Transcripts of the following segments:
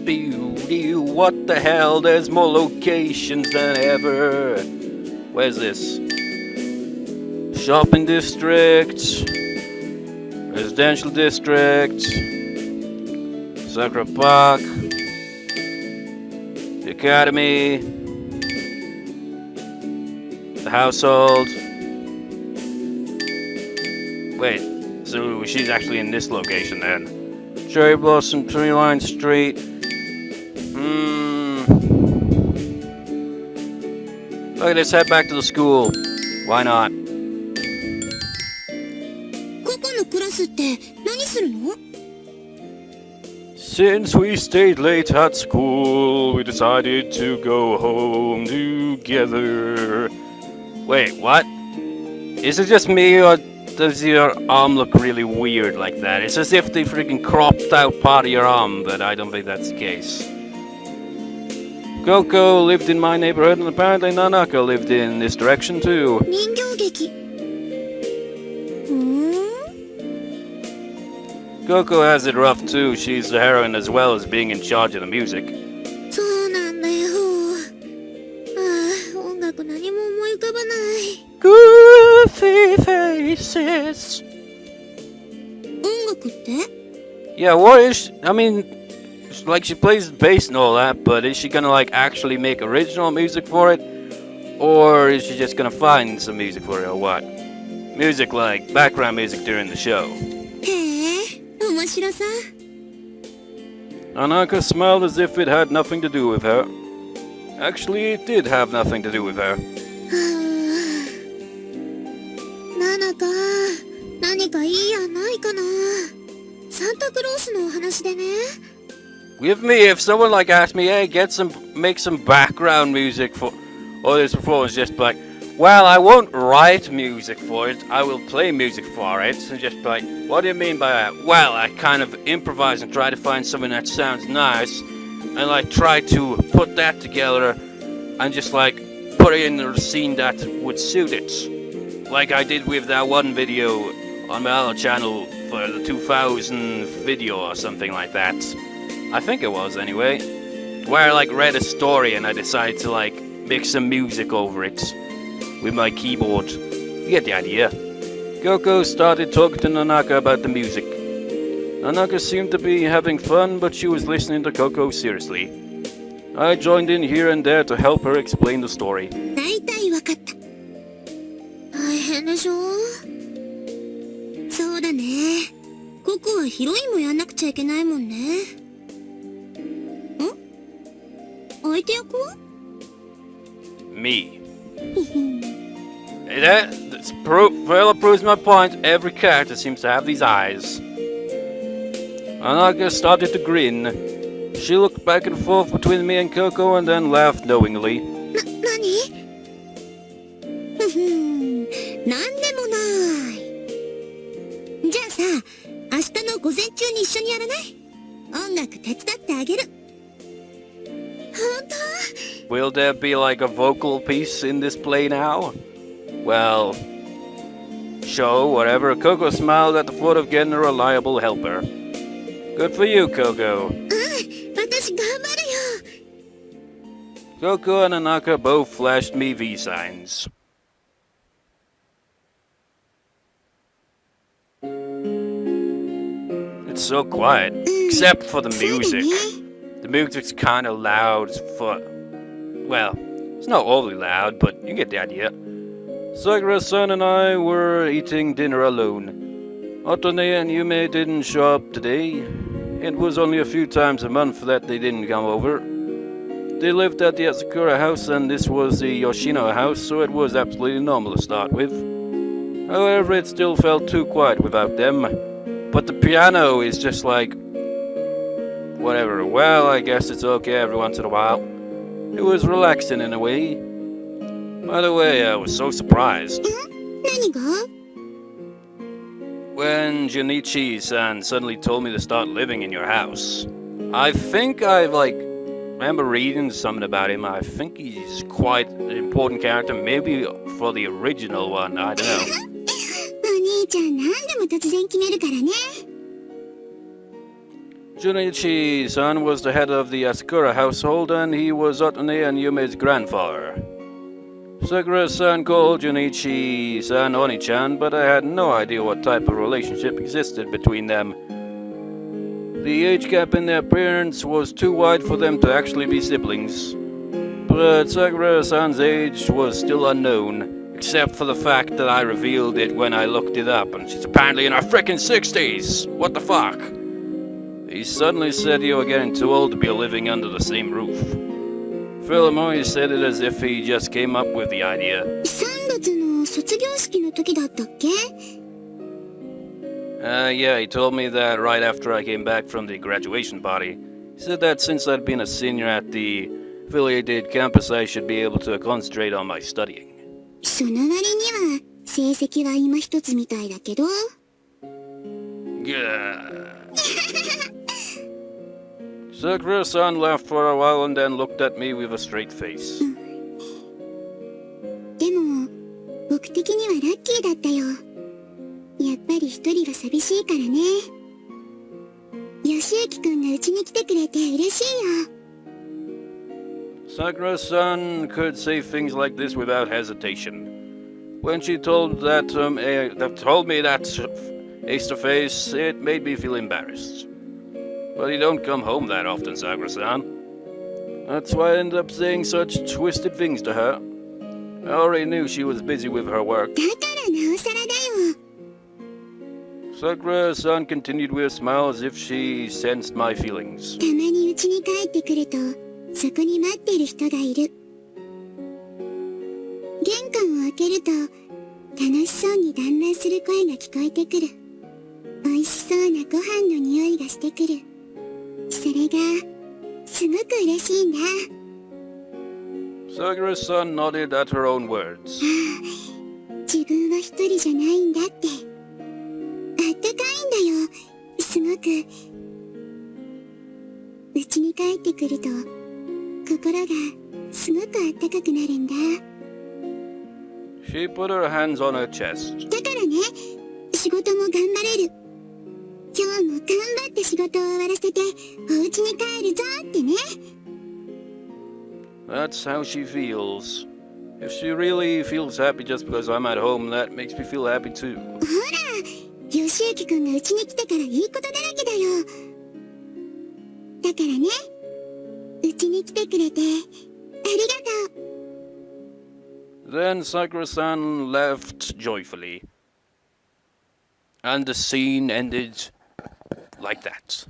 What the hell? There's more locations than ever. Where's this? Shopping district, residential district, Sakura Park, the academy, the household. Wait, so she's actually in this location then. Cherry Blossom, Tree Line Street. Okay, let's head back to the school. Why not? ココのクラスって何するの? Since we stayed late at school, we decided to go home together. Wait, what? Is it just me, or does your arm look really weird like that? It's as if they freaking cropped out part of your arm, but I don't think that's the case. Coco lived in my neighborhood, and apparently Nanaka lived in this direction too. 人形劇. Coco has it rough too. She's the heroine as well as being in charge of the music. そうなんだよ。音楽何も思い浮かばない。Goofy faces. 音楽って? Yeah, what is I mean, like she plays bass and all that, but is she gonna like actually make original music for it? Or is she just gonna find some music for it or what? Music like background music during the show. へえ、面白さ。Anaka smiled as if it had nothing to do with her. Actually, it did have nothing to do with her. ナナか、何かいい案ないかな。サンタクロースのお話でね。With me, if someone like asked me, hey, make some background music for all this performance, just like, well, I won't write music for it, I will play music for it, and just like, what do you mean by that? Well, I kind of improvise and try to find something that sounds nice, and like try to put that together, and just like put it in a scene that would suit it. Like I did with that one video on my other channel for the 2000 video or something like that. I think it was anyway. Where I like read a story and I decided to like mix some music over it with my keyboard. You get the idea. Coco started talking to Nanaka about the music. Nanaka seemed to be having fun, but she was listening to Coco seriously. I joined in here and there to help her explain the story. 大体わかった。大変でしょ? そうだね。ココはヒロインもやんなくちゃいけないもんね。相手役は? Me. Further proves my point. Every character seems to have these eyes. Anaka started to grin. She looked back and forth between me and Coco and then laughed knowingly. 何? なんでもない。じゃあさ、明日の午前中に一緒にやらない？音楽手伝ってあげる。Will there be like a vocal piece in this play now? Well, show, whatever. Coco smiled at the thought of getting a reliable helper. Good for you, Coco. 私頑張るよ。 Coco and Anaka both flashed me V signs. It's so quiet, except for the music. The music's kind of loud for... Well, it's not overly loud, but you get the idea. Sakura-san and I were eating dinner alone. Otone and Yume didn't show up today. It was only a few times a month that they didn't come over. They lived at the Asakura house and this was the Yoshino house, so it was absolutely normal to start with. However, it still felt too quiet without them. But the piano is just like... whatever. Well, I guess it's okay every once in a while. It was relaxing in a way. By the way, I was so surprised. 何が? When Junichi-san suddenly told me to start living in your house. I think I remember reading something about him. I think he's quite an important character, maybe for the original one, I don't know. お兄ちゃん何でも突然決めるからね。Junichi-san was the head of the Asakura household, and he was Otone and Yume's grandfather. Sakura-san called Junichi-san Oni-chan, but I had no idea what type of relationship existed between them. The age gap in their parents was too wide for them to actually be siblings. But Sakura-san's age was still unknown, except for the fact that I revealed it when I looked it up, and she's apparently in her frickin' 60s! What the fuck? He suddenly said you were getting too old to be living under the same roof. Philemon said it as if he just came up with the idea. 3月の卒業式の時だったっけ? Yeah, he told me that right after I came back from the graduation party. He said that since I'd been a senior at the affiliated campus, I should be able to concentrate on my studying. その割には成績は今一つみたいだけど。Yeah. Sakura-san laughed for a while and then looked at me with a straight face. でも僕的にはラッキーだったよ。やっぱり一人は寂しいからね。義行くんがうちに来てくれて嬉しいよ。Sakura-san could say things like this without hesitation. When she told me that face to face, it made me feel embarrassed. But you don't come home that often, Sakura-san. That's why I ended up saying such twisted things to her. I already knew she was busy with her work. だからなおさらだよ。Sakura-san continued with a smile as if she sensed my feelings. たまにうちに帰ってくるとそこに待ってる人がいる。玄関を開けると楽しそうに団らんする声が聞こえてくる。美味しそうなご飯の匂いがしてくる。それがすごく嬉しいんだ。Sakura-san nodded at her own words. 自分は一人じゃないんだって。あったかいんだよ。すごく。うちに帰ってくると心がすごくあったかくなるんだ。She put her hands on her chest. だからね、仕事も頑張れる。今日も頑張って仕事を終わらせてお家に帰るぞってね。That's how she feels. If she really feels happy just because I'm at home, that makes me feel happy too. ほら、義行くんがうちに来てからいいことだらけだよ。だからね、うちに来てくれてありがとう。Then Sakura-san left joyfully. And the scene ended like that.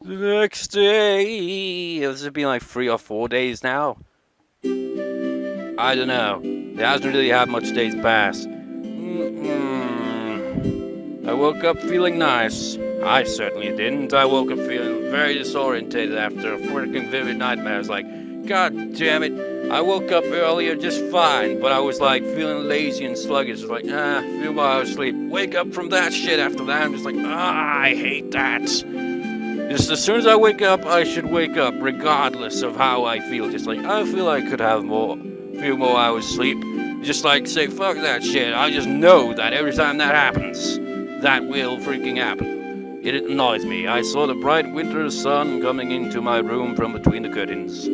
The next day... Has it been like 3 or 4 days now? I don't know. It hasn't really had much days pass. I woke up feeling nice. I certainly didn't. I woke up feeling very disorientated after a freaking vivid nightmare. I was like, God damn it. I woke up earlier just fine, but I was like feeling lazy and sluggish. Just like, a few more hours sleep. Wake up from that shit after that. I'm just like, I hate that. Just as soon as I wake up, I should wake up regardless of how I feel. Just like, I feel I could have few more hours sleep. Just like, say, fuck that shit. I just know that every time that happens, that will freaking happen. It annoys me. I saw the bright winter sun coming into my room from between the curtains.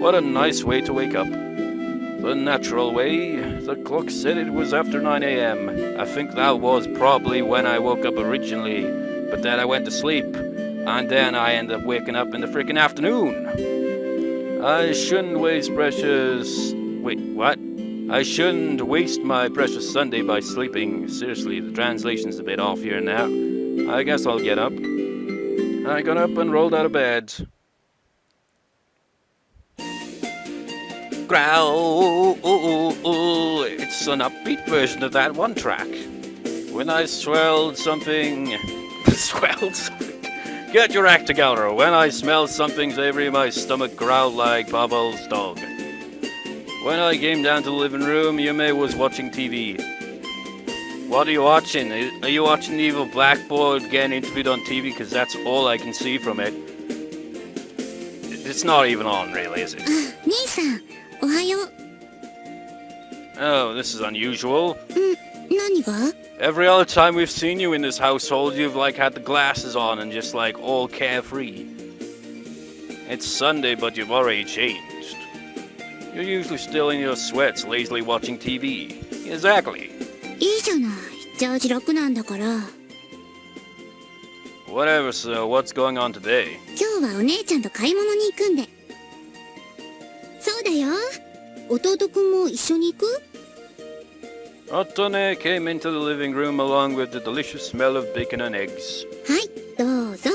What a nice way to wake up. The natural way. The clock said it was after 9 a.m. I think that was probably when I woke up originally, but then I went to sleep, and then I ended up waking up in the freaking afternoon. I shouldn't waste I shouldn't waste my precious Sunday by sleeping. Seriously, the translation's a bit off here now. I guess I'll get up. I got up and rolled out of bed. Growl, it's an upbeat version of that one track. When I swelled something... Get your act together. When I smelled something savory, my stomach growled like Pavel's dog. When I came down to the living room, Yume was watching TV. What are you watching? Are you watching the evil blackboard getting interviewed on TV? Because that's all I can see from it. It's not even on, really, is it? 兄さん、おはよう。Oh, this is unusual. 何が? Every other time we've seen you in this household, you've like had the glasses on and just like all carefree. It's Sunday, but you've already changed. You're usually still in your sweats, lazily watching TV. Exactly. いいじゃない。ジャージ楽なんだから。Whatever, so what's going on today? 今日はお姉ちゃんと買い物に行くんで。そうだよ。弟くんも一緒に行く？ Otone came into the living room along with the delicious smell of bacon and eggs. はい、どうぞ。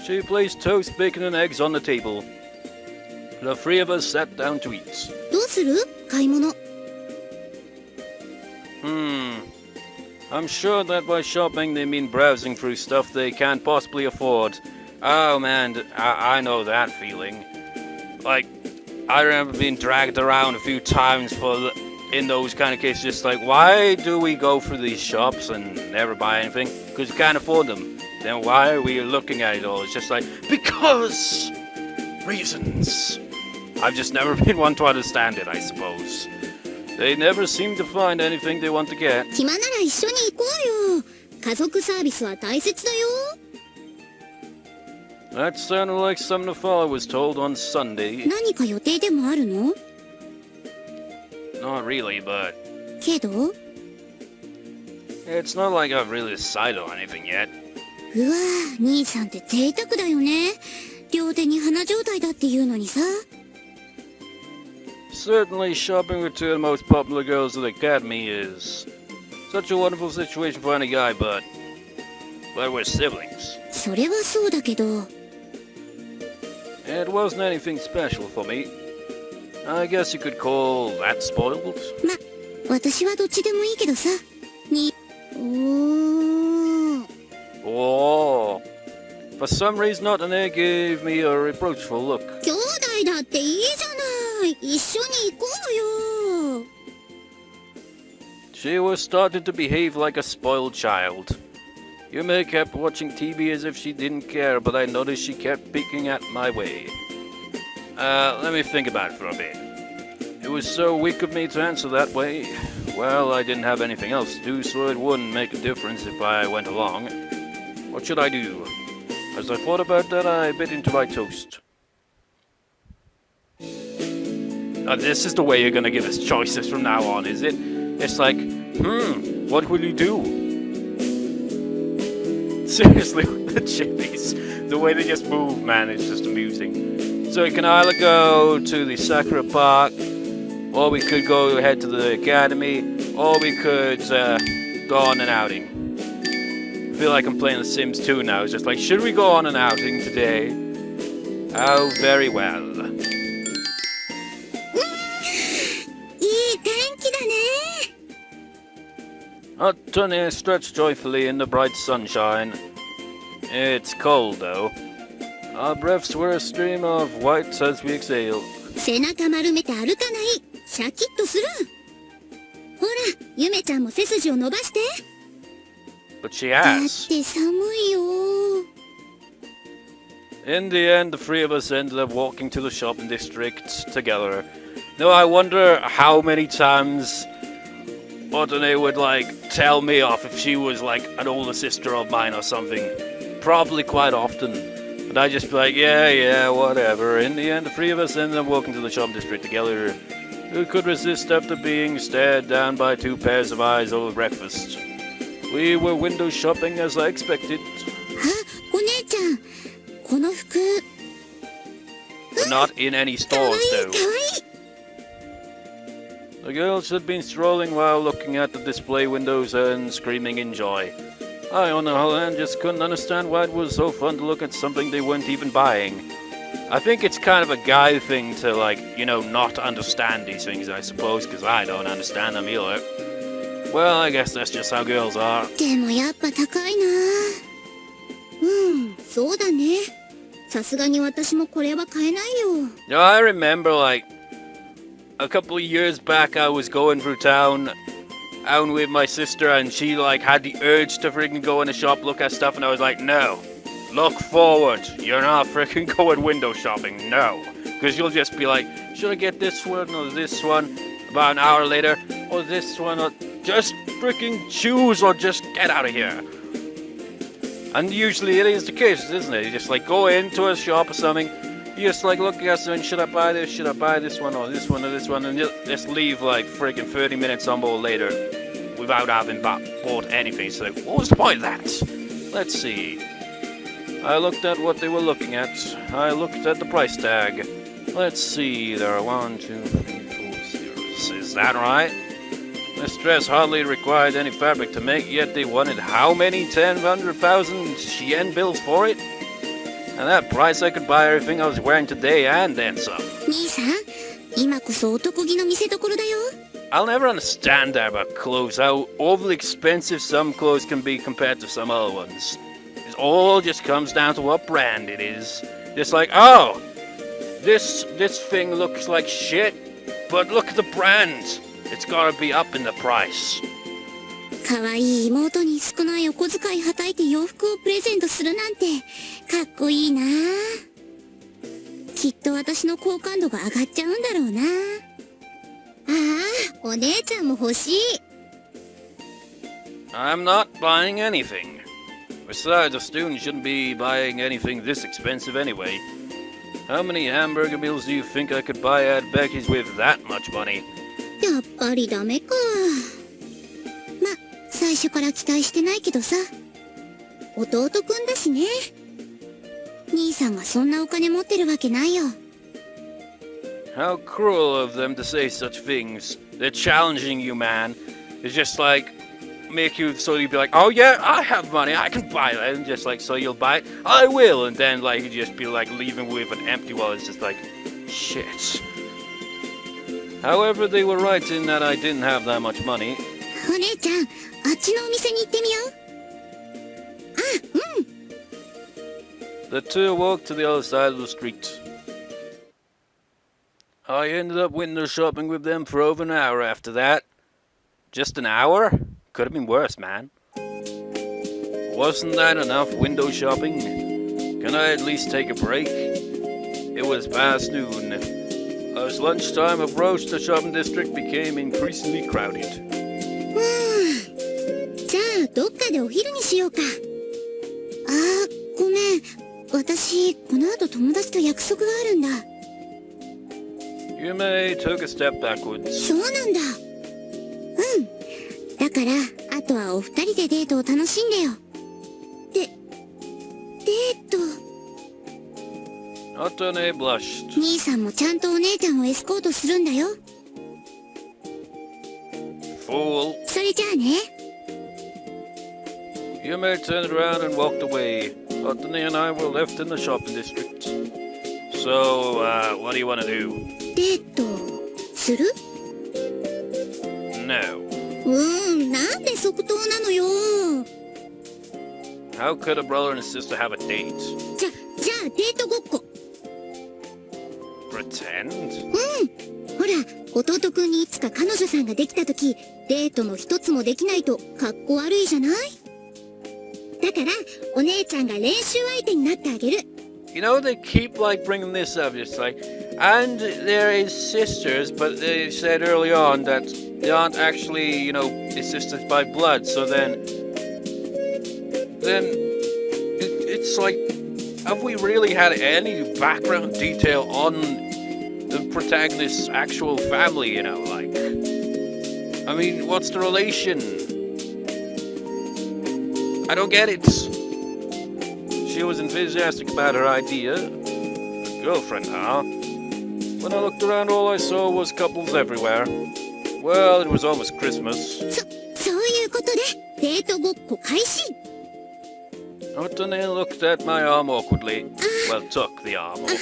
She placed toast, bacon and eggs on the table. The three of us sat down to eat. どうする？買い物。I'm sure that by shopping they mean browsing through stuff they can't possibly afford. Oh man, I know that feeling. Like, I remember being dragged around a few times in those kind of cases, just like, why do we go through these shops and never buy anything? Because we can't afford them. Then why are we looking at it all? It's just like, because reasons. I've just never been one to understand it, I suppose. They never seem to find anything they want to get. 暇なら一緒に行こうよ。家族サービスは大切だよ。That sounded like something the fellow was told on Sunday. 何か予定でもあるの？ Not really, but けど？ it's not like I've really decided on anything yet. うわぁ、兄さんって贅沢だよね。両手に花状態だっていうのにさ。Certainly, shopping with two of the most popular girls of the academy is such a wonderful situation for any guy, but we're siblings. それはそうだけど。It wasn't anything special for me. I guess you could call that spoiled. ま、私はどっちでもいいけどさ。Oh. For some reason, Otane gave me a reproachful look. 兄弟だっていいじゃない。一緒に行こうよ。She was starting to behave like a spoiled child. Yume kept watching TV as if she didn't care, but I noticed she kept peeking at my way. Let me think about it for a bit. It was so weak of me to answer that way. Well, I didn't have anything else to do, so it wouldn't make a difference if I went along. What should I do? As I thought about that, I bit into my toast. This is the way you're gonna give us choices from now on, is it? It's like, what will you do? Seriously, the chippies, the way they just move, man, it's just amusing. So we can either go to the Sakura Park, or we could go head to the academy, or we could go on an outing. I feel like I'm playing The Sims 2 now. It's just like, should we go on an outing today? Oh, very well. いい天気だね。Otone stretched joyfully in the bright sunshine. It's cold, though. Our breaths were a stream of white as we exhaled. 背中丸めて歩かない。シャキッとする。ほら、ゆめちゃんも背筋を伸ばして。But she だっ has. て寒いよ。In the end, the three of us ended up walking to the shopping district together. Now I wonder how many times Otone would like tell me off if she was like an older sister of mine or something. Probably quite often. But I'd just be like, yeah, whatever. In the end, the three of us ended up walking to the shopping district together. Who could resist after being stared down by two pairs of eyes over breakfast? We were window shopping as I expected. あ、お姉ちゃん、この服。We're not in any かわ stores いい、か though. わいい。 The girls had been strolling while looking at the display windows and screaming in joy. I, on the other hand, just couldn't understand why it was so fun to look at something they weren't even buying. I think it's kind of a guy thing to, like, you know, not understand these things, I suppose, because I don't understand them either. Well, I guess that's just how girls are. でもやっぱ高いな。そうだね。さすがに私もこれは買えないよ。You know, I remember, like, a couple of years back, I was going through town out with my sister, and she, like, had the urge to freaking go in a shop, look at stuff, and I was like, no. Look forward. You're not freaking going window shopping. No. Because you'll just be like, should I get this one or this one? About an hour later, or this one or Just freaking choose or just get out of here. And usually it is the case, isn't it? You just like go into a shop or something, you just like look at something, should I buy this, should I buy this one, or this one, or this one, and you just leave like freaking 30 minutes or more later without having bought anything. So like, what was the point of that? Let's see. I looked at what they were looking at. I looked at the price tag. Let's see, there are 1, 2, 3, 4 zeros. Is that right? This dress hardly required any fabric to make, yet they wanted how many 10,000 yen bills for it? And that price I could buy everything I was wearing today and then some. 兄さん、今こそ男気の見せ所だよ。I'll never understand that about clothes, how overly expensive some clothes can be compared to some other ones. It all just comes down to what brand it is. Just like, oh, this thing looks like shit, but look at the brand. It's gotta be up in the price. 可愛い妹に少ないお小遣いはたいて洋服をプレゼントするなんてかっこいいな。きっと私の好感度が上がっちゃうんだろうな。ああ、お姉ちゃんも欲しい。I'm not buying anything. Besides, a student shouldn't be buying anything this expensive anyway. How many hamburger meals do you think I could buy at Becky's with that much money? やっぱりダメか。ま、最初から期待してないけどさ。弟くんだしね。兄さんがそんなお金持ってるわけないよ。How cruel of them to say such things. They're challenging you, man. It's just like, make you so you'd be like, oh yeah, I have money, I can buy that. And just like, so you'll buy it? I will. And then like, you just be like leaving with an empty wallet. It's just like, shit. However, they were right in that I didn't have that much money. お姉ちゃん、あっちのお店に行ってみよう。The two walked to the other side of the street. I ended up window shopping with them for over an hour after that. Just an hour? Could have been worse, man. Wasn't that enough window shopping? Can I at least take a break? It was past noon. As lunchtime approached, the shopping district became increasingly crowded. じゃあどっかでお昼にしようか。あー、ごめん。私この後友達と約束があるんだ。You may took a step backwards. そうなんだ。うん。だからあとはお二人でデートを楽しんでよ。デート。Otone blushed. 兄さんもちゃんとお姉ちゃんをエスコートするんだよ。Fool. それじゃあね。You may turned around and walked away. Otone and I were left in the shopping district. So, what do you want to do? デートする？ No. なんで即答なのよ。How could a brother and a sister have a date? じゃあデートごっこ。Pretend? ほら、弟くんにいつか彼女さんができた時、デートの一つもできないとかっこ悪いじゃない？だからお姉ちゃんが練習相手になってあげる。You know, they keep like bringing this up. It's like, and there is sisters, but they said early on that they aren't actually, you know, sisters by blood. So then it's like, have we really had any background detail on the protagonist's actual family? You know, like, I mean, what's the relation? I don't get it. She was enthusiastic about her idea. A girlfriend, huh? When I looked around, all I saw was couples everywhere. Well, it was almost Christmas. そういうことでデートごっこ開始。Otone looked at my arm awkwardly. Well, took the arm awkwardly.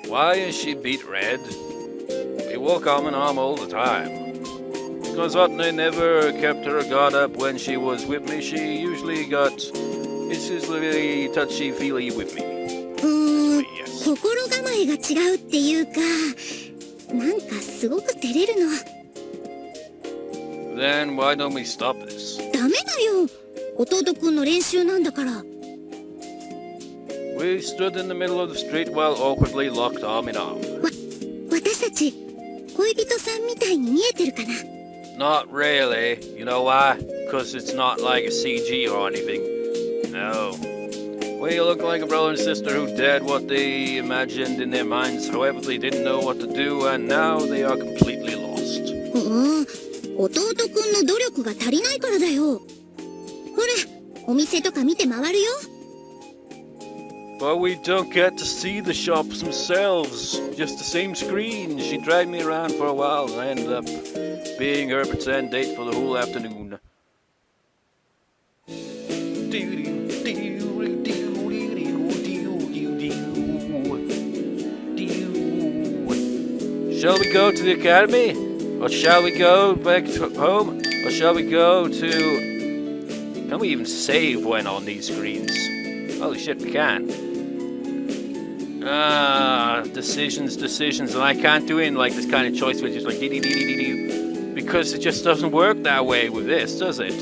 Why is she beet red? We walk arm in arm all the time. Because Otone never kept her guard up when she was with me. She usually got excessively touchy-feely with me. Yes. 心構えが違うっていうか、なんかすごく照れるの。Then why don't we stop this? ダメだよ。弟くんの練習なんだから。We stood in the middle of the street while awkwardly locked arm in arm. 私たち、こ恋人さんみたいに見えてるかな。 Not really. You know why? Because it's not like a CG or anything. No. We look like a brother and sister who did what they imagined in their minds. However, they didn't know what to do, and now they are completely lost. 弟くんの努力が足りないからだよ。ほら、お店とか見て回るよ。 But we don't get to see the shops themselves. Just the same screen. She dragged me around for a while, and I ended up being her pretend date for the whole afternoon. Shall we go to the academy? Or shall we go back to home? Or shall we go to... Can we even save when on these screens? Holy shit, we can. Decisions, and I can't do it in like this kind of choice where it's just like dee-dee-dee-dee-dee, because it just doesn't work that way with this, does it?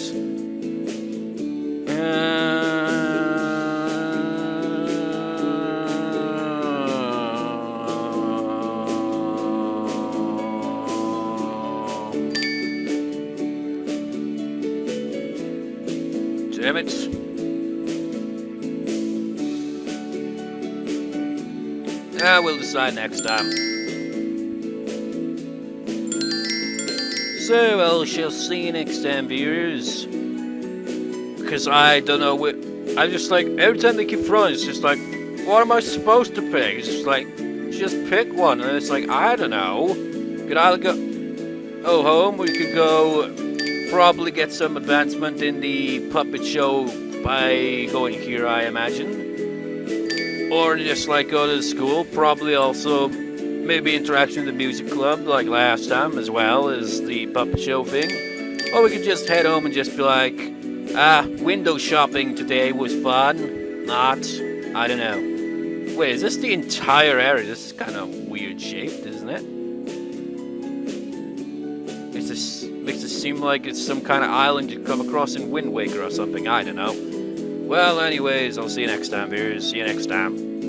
Damn it. We'll decide next time. So, I shall see you next time, viewers. Because I don't know what... I'm just like, every time they keep throwing, it's just like, what am I supposed to pick? It's just like, just pick one. And it's like, I don't know. Could either go home, or you could go probably get some advancement in the puppet show by going here, I imagine. Or just like go to school, probably also maybe interaction with the music club like last time, as well as the puppet show thing. Or we could just head home and just be like, window shopping today was fun. Not, I don't know. Wait, is this the entire area? This is kind of weird shaped, isn't it? Makes it seem like it's some kind of island you come across in Wind Waker or something, I don't know. Well, anyways, I'll see you next time, viewers. See you next time.